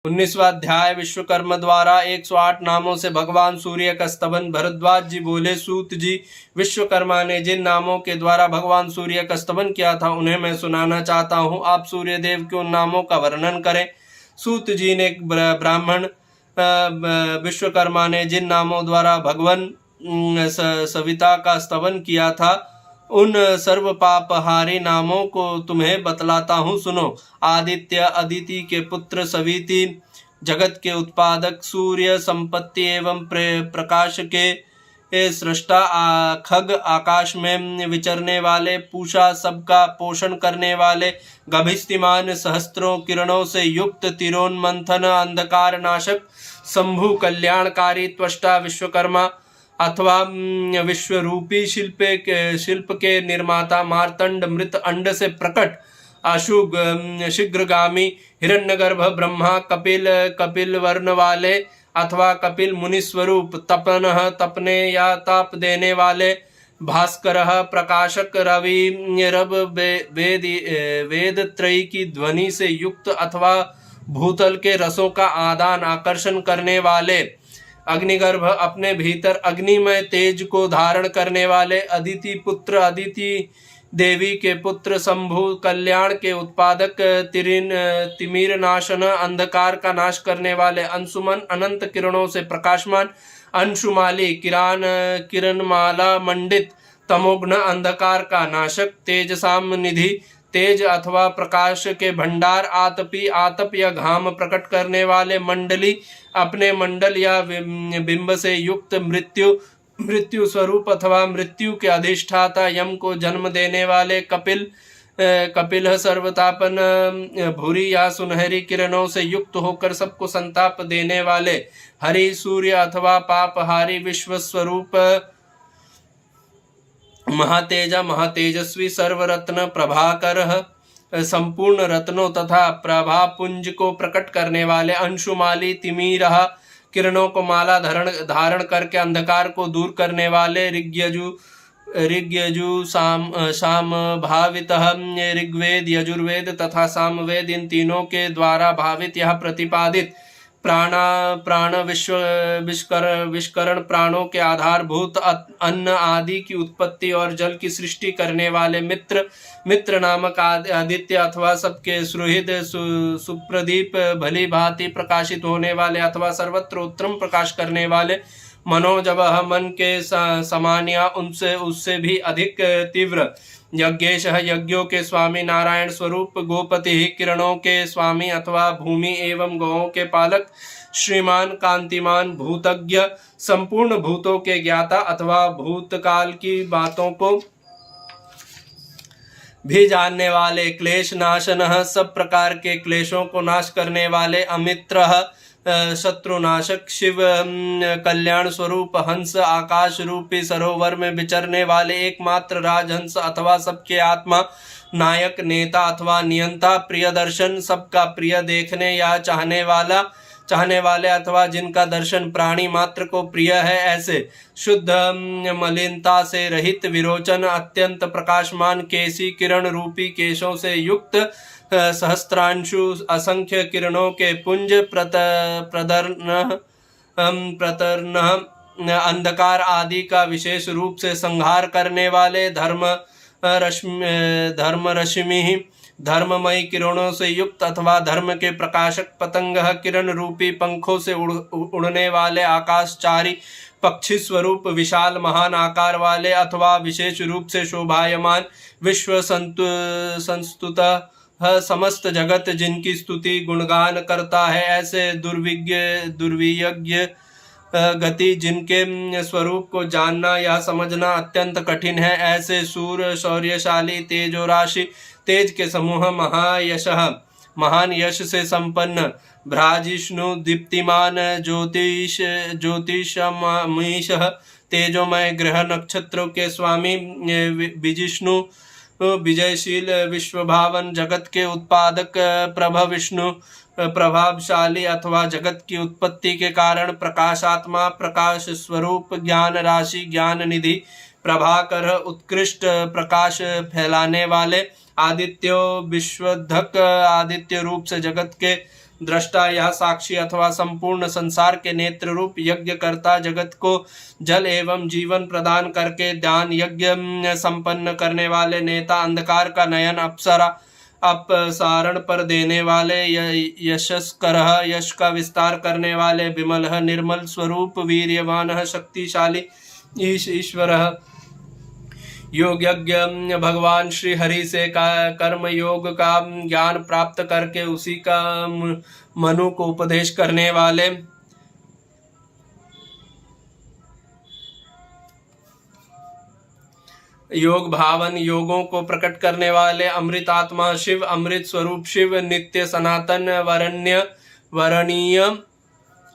19वां अध्याय। विश्वकर्मा द्वारा 108 नामों से भगवान सूर्य का स्तवन। भरद्वाज जी बोले, सूत जी, विश्वकर्मा ने जिन नामों के द्वारा भगवान सूर्य का स्तवन किया था उन्हें मैं सुनाना चाहता हूँ। आप सूर्य देव के उन नामों का वर्णन करें। सूत जी ने ब्राह्मण विश्वकर्मा ने जिन नामों द्वारा भगवान सविता का स्तवन किया था उन सर्व पापहारी नामों को तुम्हें बतलाता हूँ, सुनो। आदित्य, अदिति के पुत्र सविति, जगत के उत्पादक सूर्य, संपत्ति एवं प्रकाश के सृष्टा, खग, आकाश में विचरने वाले, पूषा, सबका पोषण करने वाले, गभिस्तिमान सहस्त्रों किरणों से युक्त, तिरोन्मंथन, अंधकार नाशक, शंभु, कल्याणकारी, त्वष्टा विश्वकर्मा अथवा विश्वरूपी शिल्प के निर्माता, मार्तंड, मृत अंड से प्रकट, अशुभ, शीघ्रगामी, हिरण्यगर्भ ब्रह्मा, कपिल वर्ण वाले अथवा कपिल मुनि स्वरूप, तपनः, तपने या ताप देने वाले, भास्करः, प्रकाशक, रवि, रब, वेद त्रयी की ध्वनि से युक्त अथवा भूतल के रसों का आदान आकर्षण करने वाले, अग्निगर्भ, अपने भीतर अग्निमय तेज को धारण करने वाले, अदिति पुत्र, अदिति देवी के पुत्र, शंभु, कल्याण के उत्पादक, तिमिर नाशन, अंधकार का नाश करने वाले, अंशुमन, अनंत किरणों से प्रकाशमान, अंशुमाली, किरणमाला मंडित, तमोघ्न, अंधकार का नाशक, तेजसाम निधि, तेज अथवा प्रकाश के भंडार, आतपी, आतप या घाम प्रकट करने वाले, मंडली, अपने मंडल या बिंब से युक्त, मृत्यु स्वरूप अथवा मृत्यु के अधिष्ठाता, यम को जन्म देने वाले, कपिल, सर्वतापन, भूरी या सुनहरी किरणों से युक्त होकर सबको संताप देने वाले, हरि, सूर्य अथवा पापहारी, विश्व स्वरूप, महातेजा, महातेजस्वी, सर्वरत्न, प्रभाकर, संपूर्ण रत्नों तथा प्रभापुंज को प्रकट करने वाले, अंशुमाली, तिमिरः, किरणों को माला धारण करके अंधकार को दूर करने वाले, ऋग्यजु साम भावितः, ऋग्वेद, यजुर्वेद तथा सामवेद, इन तीनों के द्वारा भावित यह प्रतिपादित प्राण विष्करण, प्राणों के आधारभूत, अन्न आदि की उत्पत्ति और जल की सृष्टि करने वाले, मित्र नामक आदित्य अथवा सबके सुहृद, सुप्रदीप, भली भांति प्रकाशित होने वाले अथवा सर्वत्र उत्तम प्रकाश करने वाले, मनोजवः, मन के समान या उससे भी अधिक तीव्र, यज्ञेश, यज्ञों के स्वामी, नारायण स्वरूप, गोपति, किरणों के स्वामी अथवा भूमि एवं गौओं के पालक, श्रीमान, कांतिमान, भूतज्ञ, संपूर्ण भूतों के ज्ञाता अथवा भूतकाल की बातों को भी जानने वाले, क्लेश नाशनः, सब प्रकार के क्लेशों को नाश करने वाले, अमित्रः, शत्रुनाशक, शिव, कल्याण स्वरूप, हंस, आकाश रूपी सरोवर में विचरने वाले, एकमात्र राजहंस अथवा सबके आत्मा, नायक, नेता अथवा नियंता, प्रियदर्शन, सबका प्रिय देखने या चाहने वाले अथवा जिनका दर्शन प्राणी मात्र को प्रिय है, ऐसे शुद्ध, मलिनता से रहित, विरोचन, अत्यंत प्रकाशमान, केसी, किरण रूपी केशों से युक्त, सहस्त्रांशु, असंख्य किरणों के पुंज, प्रतर्न, अंधकार आदि का विशेष रूप से संहार करने वाले, धर्मरश्मि, धर्ममयी किरणों से युक्त अथवा धर्म के प्रकाशक, पतंग, किरण रूपी पंखों से उड़ने वाले, आकाशचारी, पक्षी स्वरूप, विशाल महान आकार वाले अथवा विशेष रूप से शोभायमान, विश्व संस्तुत, समस्त जगत जिनकी स्तुति गुणगान करता है, ऐसे दुर्विज्ञ गति, जिनके स्वरूप को जानना या समझना अत्यंत कठिन है, ऐसे सूर, शौर्यशाली, तेजोराशि, तेज के समूह, महान यश से संपन्न, भ्राजिष्णु, दीप्तिमान, ज्योतिषमीशः, तेजोमय ग्रह नक्षत्रों के स्वामी, विजिष्णु, विजयशील, विश्वभावन, जगत के उत्पादक, विष्णु, प्रभावशाली अथवा जगत की उत्पत्ति के कारण, प्रकाशात्मा, प्रकाश स्वरूप, ज्ञान राशि, ज्ञान निधि, प्रभाकर, उत्कृष्ट प्रकाश फैलाने वाले, आदित्यो, विश्वधक, आदित्य रूप से जगत के दृष्टा यह साक्षी अथवा संपूर्ण संसार के नेत्र रूप यज्ञ करता, जगत को जल एवं जीवन प्रदान करके ध्यान यज्ञ संपन्न करने वाले नेता, अंधकार का नयन अप्सरा अपसारण पर देने वाले, यशस्करः यश का विस्तार करने वाले, विमलः निर्मल स्वरूप, वीर्यवानः शक्तिशाली, ईश्वरः योग यज्ञ भगवान श्री हरि से कर्म योग का ज्ञान प्राप्त करके उसी का मनु को उपदेश करने वाले, योग भावन योगों को प्रकट करने वाले, अमृतात्मा शिव, अमृत स्वरूप शिव, नित्य सनातन वरणीय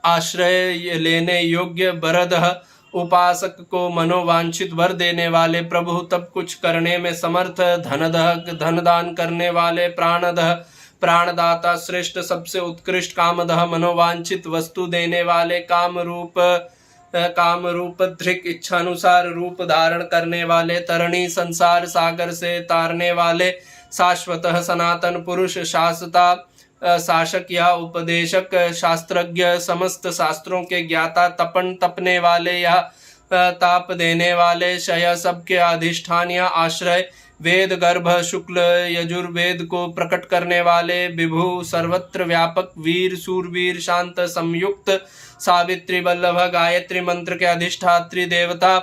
आश्रय लेने योग्य, वरदः उपासक को मनोवांछित वर देने वाले, प्रभु तब कुछ करने में समर्थ, धनदह धनदान करने वाले, प्राणदह प्राणदाता श्रेष्ठ सबसे उत्कृष्ट, कामदह मनोवांछित वस्तु देने वाले, काम रूप धृक इच्छानुसार रूप धारण करने वाले, तरणी संसार सागर से तारने वाले, शाश्वतः सनातन पुरुष, शासता शासक या उपदेशक, शास्त्रज्ञ समस्त शास्त्रों के ज्ञाता, तपन तपने वाले या ताप देने वाले, शय सबके अधिष्ठान या आश्रय, वेद गर्भ शुक्ल यजुर्वेद को प्रकट करने वाले, विभु सर्वत्र व्यापक, वीर सूरवीर शांत संयुक्त, सावित्री वल्लभ गायत्री मंत्र के अधिष्ठात्री देवता,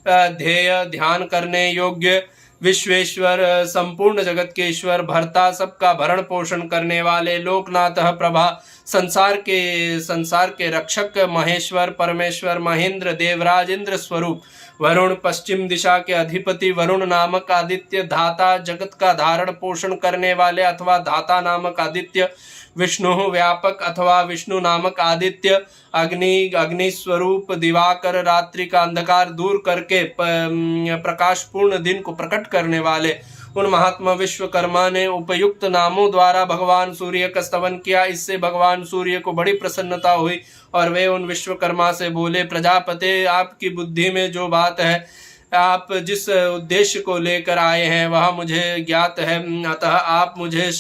ध्येय ध्यान करने योग्य, विश्वेश्वर संपूर्ण जगत के ईश्वर, भर्ता सबका भरण पोषण करने वाले, लोकनाथ प्रभा संसार के रक्षक, महेश्वर परमेश्वर, महेंद्र देवराज इंद्र स्वरूप, वरुण पश्चिम दिशा के अधिपति, वरुण नामक आदित्य, धाता जगत का धारण पोषण करने वाले अथवा धाता नामक आदित्य, विष्णु व्यापक अथवा विष्णु नामक आदित्य, अग्नि स्वरूप, दिवाकर रात्रि का अंधकार दूर करके प्रकाश पूर्ण दिन को प्रकट करने वाले, उन महात्मा विश्वकर्मा ने उपयुक्त नामों द्वारा भगवान सूर्य का स्तवन किया। इससे भगवान सूर्य को बड़ी प्रसन्नता हुई और वे उन विश्वकर्मा से बोले, प्रजापते, आपकी बुद्धि में जो बात है, आप जिस उद्देश्य को लेकर आए हैं वह मुझे ज्ञात है, अतः आप मुझे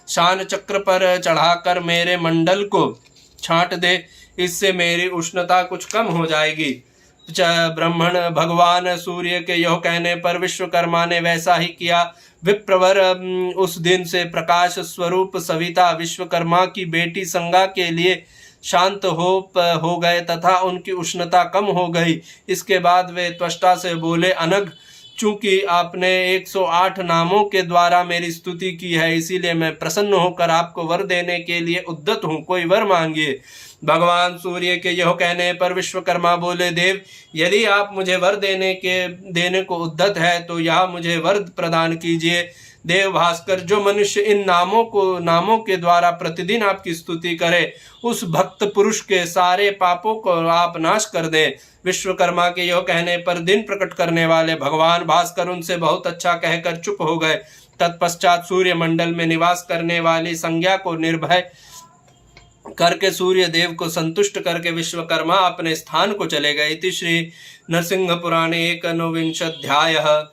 शान चक्र पर चढ़ाकर मेरे मंडल को छांट दे, इससे मेरी उष्णता कुछ कम हो जाएगी। ब्राह्मण भगवान सूर्य के यह कहने पर विश्वकर्मा ने वैसा ही किया। विप्रवर उस दिन से प्रकाश स्वरूप सविता विश्वकर्मा की बेटी संगा के लिए शांत हो गए तथा उनकी उष्णता कम हो गई। इसके बाद वे त्वष्टा से बोले, अनग, चूंकि आपने 108 नामों के द्वारा मेरी स्तुति की है, इसीलिए मैं प्रसन्न होकर आपको वर देने के लिए उद्यत हूँ, कोई वर मांगिए। भगवान सूर्य के यह कहने पर विश्वकर्मा बोले, देव, यदि आप मुझे वर देने को उद्यत है तो यह मुझे वर प्रदान कीजिए। देव भास्कर, जो मनुष्य इन नामों के द्वारा प्रतिदिन आपकी स्तुति करे, उस भक्त पुरुष के सारे पापों को आप नाश कर दें। विश्वकर्मा के यह कहने पर दिन प्रकट करने वाले भगवान भास्कर उनसे बहुत अच्छा कहकर चुप हो गए। तत्पश्चात सूर्य मंडल में निवास करने वाली संज्ञा को निर्भय करके सूर्य देव को संतुष्ट करके विश्वकर्मा अपने स्थान को चले गए। इति श्री नरसिंह पुराणे 19वाध्यायः।